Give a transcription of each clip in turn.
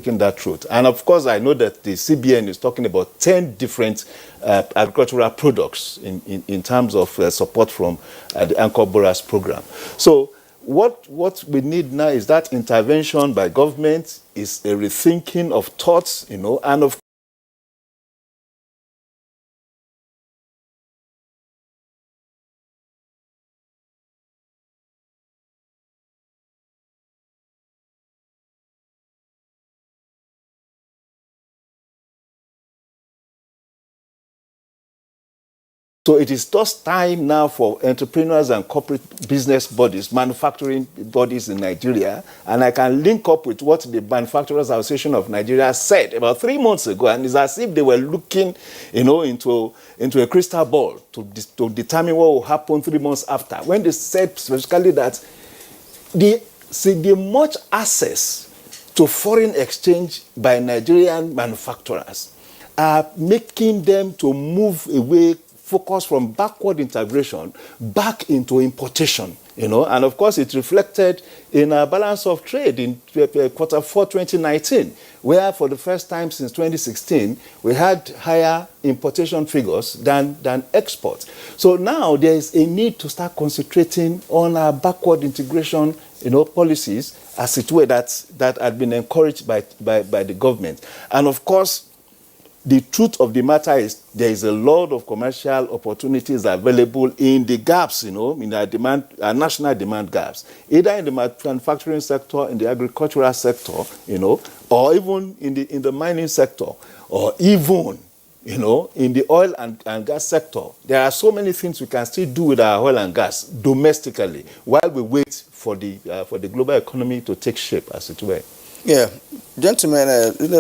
that truth. And of course, I know that the CBN is talking about 10 different agricultural products in terms of support from the Anchor Borers program. So what we need now is that intervention by government, is a rethinking of thoughts, and of So it is just time now for entrepreneurs and corporate business bodies, manufacturing bodies in Nigeria, and I can link up with what the Manufacturers Association of Nigeria said about 3 months ago, and it's as if they were looking, into a crystal ball to determine what will happen 3 months after, when they said specifically that the much access to foreign exchange by Nigerian manufacturers are making them to move away, focus from backward integration back into importation, and of course it reflected in our balance of trade in quarter 4 2019, where for the first time since 2016 we had higher importation figures than exports. So now there is a need to start concentrating on our backward integration, policies, as it were, that had been encouraged by the government. And of course, the truth of the matter is there is a lot of commercial opportunities available in the gaps, in our national demand gaps, either in the manufacturing sector, in the agricultural sector, or even in the mining sector, or even, in the oil and gas sector. There are so many things we can still do with our oil and gas domestically while we wait for the global economy to take shape, as it were. Yeah, gentlemen,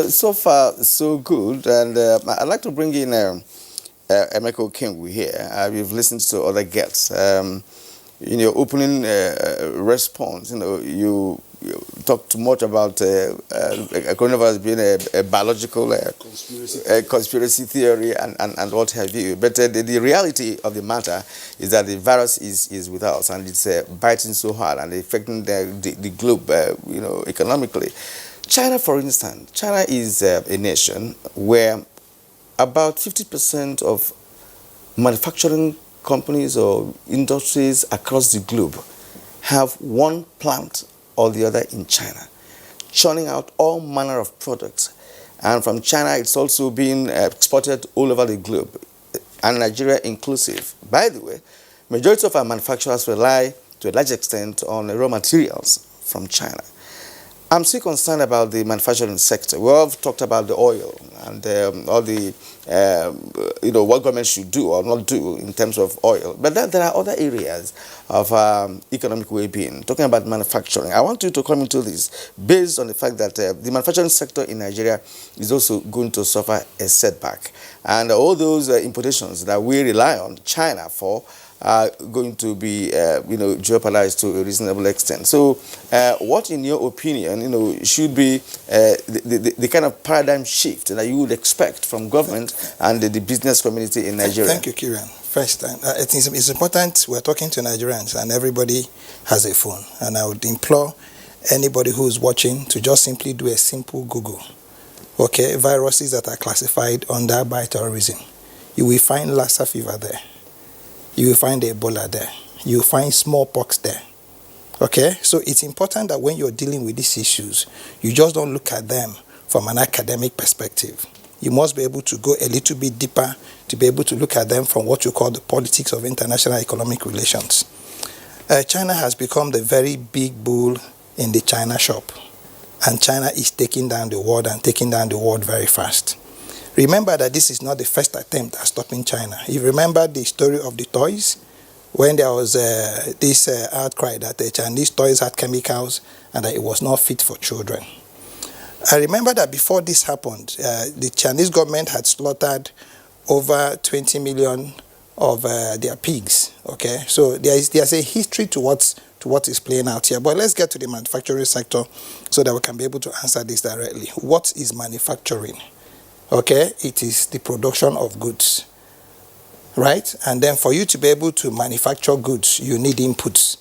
so far so good, and I'd like to bring in Emeka Okengwu here. We've listened to other guests. In your opening response, you talked too much about coronavirus being a biological conspiracy theory and what have you. But the reality of the matter is that the virus is with us, and it's biting so hard and affecting the globe, economically. China, for instance, China is a nation where about 50% of manufacturing companies or industries across the globe have one plant or the other in China, churning out all manner of products. And from China, it's also being exported all over the globe, and Nigeria inclusive. By the way, majority of our manufacturers rely to a large extent on raw materials from China. I'm still concerned about the manufacturing sector. We have talked about the oil and all the, what government should do or not do in terms of oil. But there are other areas of economic well-being. Talking about manufacturing, I want you to come into this based on the fact that the manufacturing sector in Nigeria is also going to suffer a setback. And all those importations that we rely on China for are going to be, jeopardized to a reasonable extent. So, what, in your opinion, should be the kind of paradigm shift that you would expect from government and the business community in Nigeria? Thank you, Kieran. First, I think it's important we're talking to Nigerians, and everybody has a phone. And I would implore anybody who's watching to just simply do a simple Google. Okay, viruses that are classified under bioterrorism. You will find Lassa fever there. You will find Ebola there. You will find smallpox there. Okay? So it's important that when you're dealing with these issues, you just don't look at them from an academic perspective. You must be able to go a little bit deeper to be able to look at them from what you call the politics of international economic relations. China has become the very big bull in the China shop. And China is taking down the world and taking down the world very fast. Remember that this is not the first attempt at stopping China. You remember the story of the toys? When there was this outcry that the Chinese toys had chemicals and that it was not fit for children. I remember that before this happened, the Chinese government had slaughtered over 20 million of their pigs. Okay, so there's a history to what is playing out here. But let's get to the manufacturing sector so that we can be able to answer this directly. What is manufacturing? Okay, it is the production of goods, right? And then for you to be able to manufacture goods, you need inputs.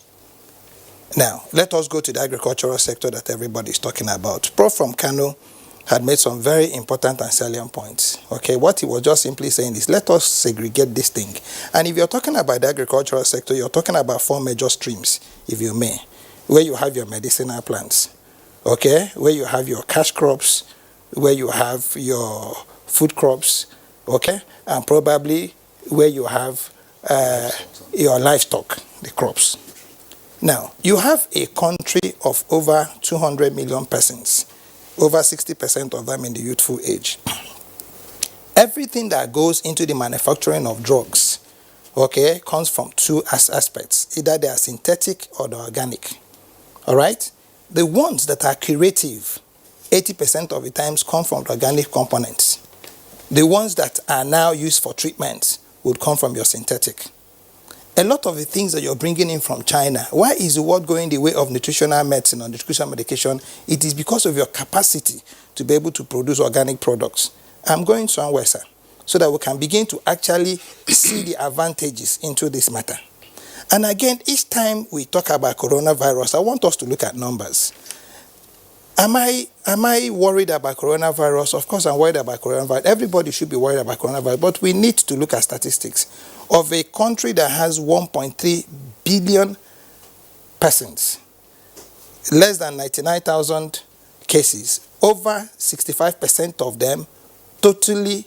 Now, let us go to the agricultural sector that everybody is talking about. Prof from Kano had made some very important and salient points. Okay, what he was just simply saying is, let us segregate this thing. And if you're talking about the agricultural sector, you're talking about 4 major streams, if you may, where you have your medicinal plants, okay, where you have your cash crops, where you have your food crops, okay, and probably where you have your livestock, the crops. Now, you have a country of over 200 million persons, over 60% of them in the youthful age. Everything that goes into the manufacturing of drugs, okay, comes from 2 aspects. Either they are synthetic or they're organic. All right? The ones that are curative, 80% of the times come from organic components. The ones that are now used for treatment would come from your synthetic. A lot of the things that you're bringing in from China, why is the world going the way of nutritional medicine or nutritional medication? It is because of your capacity to be able to produce organic products. I'm going somewhere, sir, so that we can begin to actually see the advantages into this matter. And again, each time we talk about coronavirus, I want us to look at numbers. Am I worried about coronavirus? Of course, I'm worried about coronavirus. Everybody should be worried about coronavirus, but we need to look at statistics of a country that has 1.3 billion persons, less than 99,000 cases, over 65% of them totally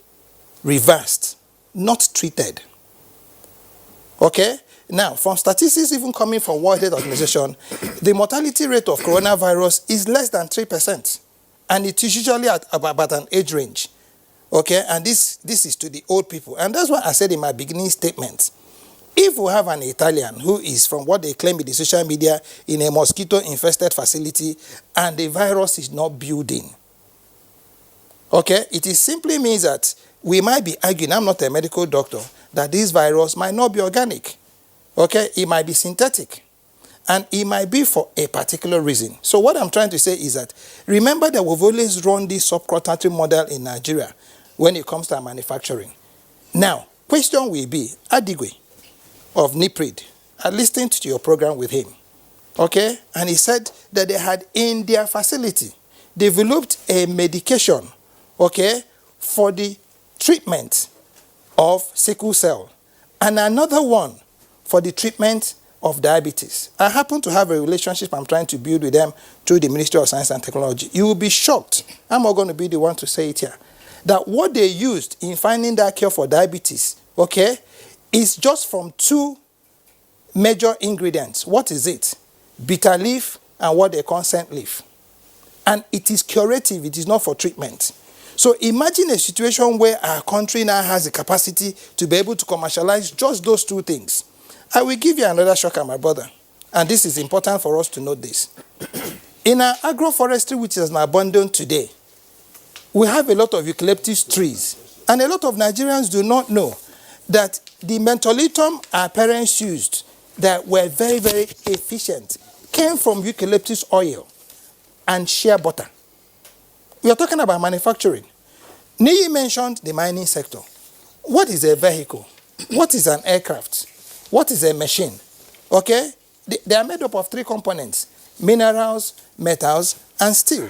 reversed, not treated. Okay? Now, from statistics even coming from World Health Organization, the mortality rate of coronavirus is less than 3%. And it is usually at about an age range. Okay? And this is to the old people. And that's what I said in my beginning statement. If we have an Italian who is, from what they claim in the social media, in a mosquito-infested facility, and the virus is not building, okay, it simply means that we might be arguing, I'm not a medical doctor, that this virus might not be organic. Okay, it might be synthetic, and it might be for a particular reason. So what I'm trying to say is that, remember that we've always run this subcontracting model in Nigeria when it comes to our manufacturing. Now, question will be, Adigwe of NIPRID, I listened to your program with him, okay, and he said that they had in their facility developed a medication, okay, for the treatment of sickle cell, and another one for the treatment of diabetes. I happen to have a relationship I'm trying to build with them through the Ministry of Science and Technology. You will be shocked, I'm not going to be the one to say it here, that what they used in finding that cure for diabetes, okay, is just from 2 major ingredients. What is it? Bitter leaf and what they call scent leaf. And it is curative, it is not for treatment. So imagine a situation where our country now has the capacity to be able to commercialize just those 2 things. I will give you another shocker, my brother. And this is important for us to note this. In our agroforestry, which is now abundant today, we have a lot of eucalyptus trees. And a lot of Nigerians do not know that the mentholatum our parents used that were very, very efficient came from eucalyptus oil and shea butter. We are talking about manufacturing. Niyi mentioned the mining sector. What is a vehicle? What is an aircraft? What is a machine? Okay? They are made up of 3 components: minerals, metals, and steel.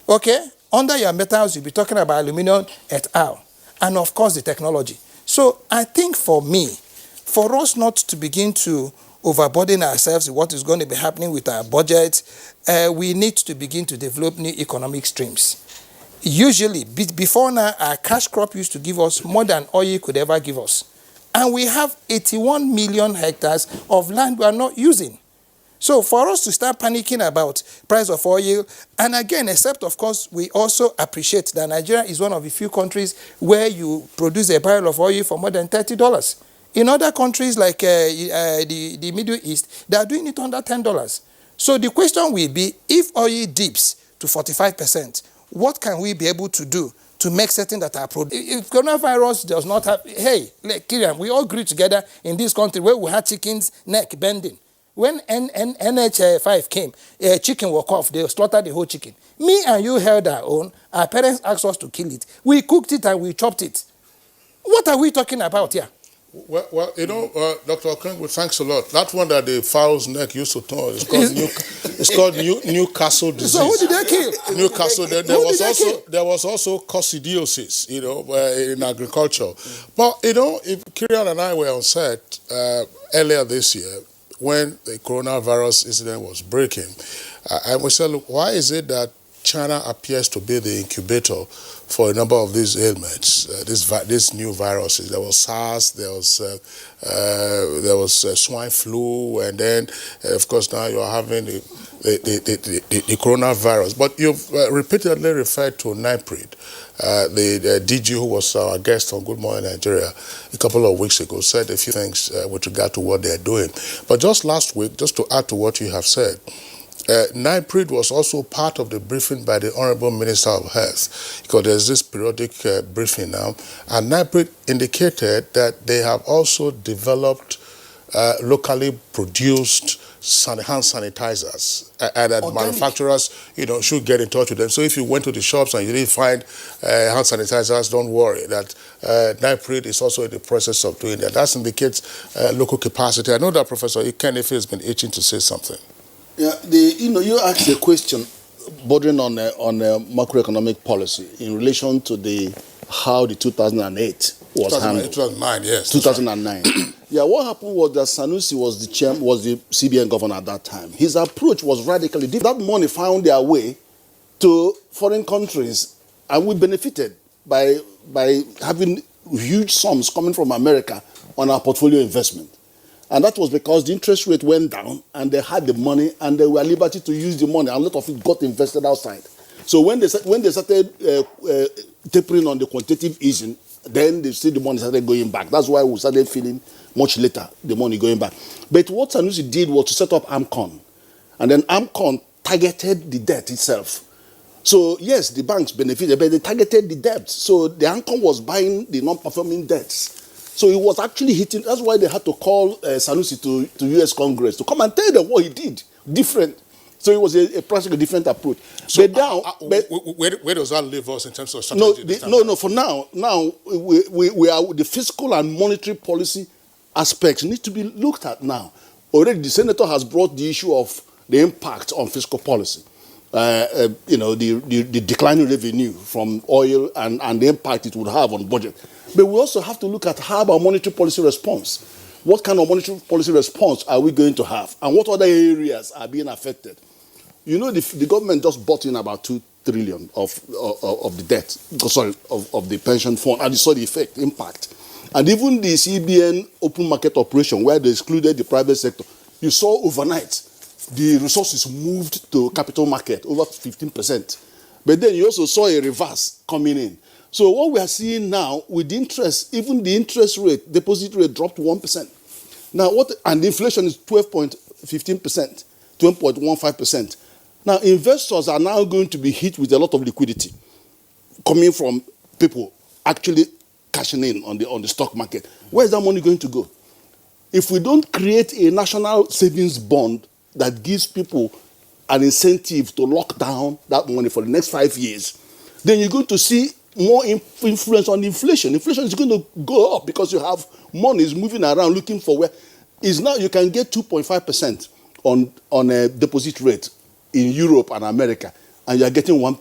Okay? Under your metals, you'll be talking about aluminum et al. And of course, the technology. So I think for me, for us not to begin to overburden ourselves with what is going to be happening with our budget, we need to begin to develop new economic streams. Usually, before now, our cash crop used to give us more than oil could ever give us. And we have 81 million hectares of land we are not using. So for us to start panicking about price of oil, and again, except of course, we also appreciate that Nigeria is one of the few countries where you produce a barrel of oil for more than $30. In other countries like the Middle East, they are doing it under $10. So the question will be, if oil dips to 45%, what can we be able to do to make certain that our product, if coronavirus does not have, hey, like Kiriam, we all grew together in this country where we had chickens' neck bending. When NH5 came, a chicken walk off, they slaughtered the whole chicken. Me and you held our own. Our parents asked us to kill it. We cooked it and we chopped it. What are we talking about here? Well, Dr. Okengwu, thanks a lot. That one that the fowl's neck used to turn, it's called Newcastle disease. So who did they kill? Newcastle. There was also coccidiosis, in agriculture. But if Kieran and I were on set earlier this year when the coronavirus incident was breaking, and we said, look, why is it that China appears to be the incubator for a number of these ailments, these new viruses? There was SARS, there was swine flu, and then, of course, now you're having the coronavirus. But you've repeatedly referred to NIPRID. The DG who was our guest on Good Morning Nigeria a couple of weeks ago said a few things with regard to what they're doing. But just last week, just to add to what you have said, NIPRID was also part of the briefing by the Honorable Minister of Health, because there's this periodic briefing now, and NIPRID indicated that they have also developed locally produced hand sanitizers, and that manufacturers, should get in touch with them. So if you went to the shops and you didn't find hand sanitizers, don't worry, that NIPRID is also in the process of doing that. That indicates local capacity. I know that Professor Ikenefe has been itching to say something. Yeah, you asked a question bordering on macroeconomic policy in relation to how the 2008 was handled. 2009, yes. 2009. Yeah, what happened was that Sanusi was the CBN governor at that time. His approach was radically different. That money found their way to foreign countries, and we benefited by having huge sums coming from America on our portfolio investment. And that was because the interest rate went down, and they had the money, and they were at liberty to use the money, and a lot of it got invested outside. So when they started tapering on the quantitative easing, then they see the money started going back. That's why we started feeling much later the money going back. But what Sanusi did was to set up AMCON, and then AMCON targeted the debt itself. So yes, the banks benefited, but they targeted the debt. So the AMCON was buying the non-performing debts. So it was actually hitting. That's why they had to call Sanusi to U.S. Congress to come and tell them what he did different. So it was a practically different approach. So but now, where does that leave us in terms of strategy? No. For now we are the fiscal and monetary policy aspects need to be looked at now. Already, the senator has brought the issue of the impact on fiscal policy. The declining revenue from oil and the impact it would have on budget. But we also have to look at how our monetary policy response. What kind of monetary policy response are we going to have? And what other areas are being affected? The government just bought in about 2 trillion of the debt, of the pension fund, and you saw the impact. And even the CBN open market operation, where they excluded the private sector, you saw overnight the resources moved to capital market, over 15%. But then you also saw a reverse coming in. So what we are seeing now with the interest, even the interest rate, deposit rate dropped 1%. Now and the inflation is 12.15%, 12.15%. Now investors are now going to be hit with a lot of liquidity coming from people actually cashing in on the stock market. Where is that money going to go? If we don't create a national savings bond that gives people an incentive to lock down that money for the next 5 years, then you're going to see more influence on inflation. Inflation is going to go up because you have money is moving around looking for where is now you can get 2.5% on a deposit rate in Europe and America, and you are getting 1%.